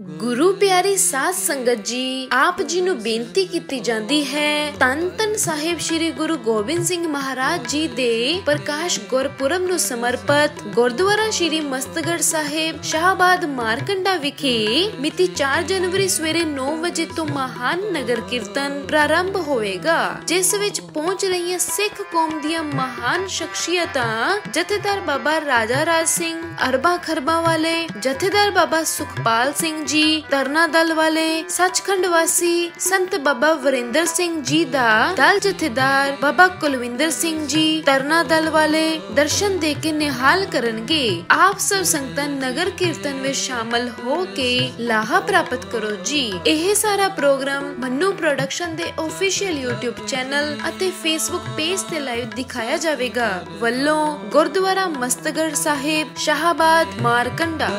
गुरु प्यारी साध संगत जी आप जी नू बेनती कीती जांदी है तन तन साहिब श्री गुरु गोबिंद सिंह महाराज जी दे प्रकाश गुरपुरब नू समर्पित गुरुद्वारा श्री मस्तगढ़ साहिब शाहबाद मारकंडा विखे मिति 4 जनवरी सवेरे 9 बजे तो महान नगर कीर्तन प्रारंभ होएगा, जिस विच पहुंच रही सिख कौम दियां महान शख्सियतां जथेदार बाबा राजा राज सिंह अरबा खरबा वाले, जथेदार बाबा सुखपाल सिंह जी तरना दल वाले, सचखंड वासी संत बाबा वरिंदर सिंह जी दा दल जथेदार बाबा कुलविंदर सिंह जी तरना दल वाले दर्शन दे के निहाल करनगे। आप सब संगतां नगर कीर्तन में शामिल हो के लाहा प्राप्त करो जी। यह सारा प्रोग्राम मन्नू प्रोडक्शन दे ऑफिशियल यूट्यूब चैनल अते फेसबुक पेज ते लाइव दिखाया जाएगा। वल्लों गुरुद्वारा मस्तगढ़ साहिब शाहबाद मारकंडा।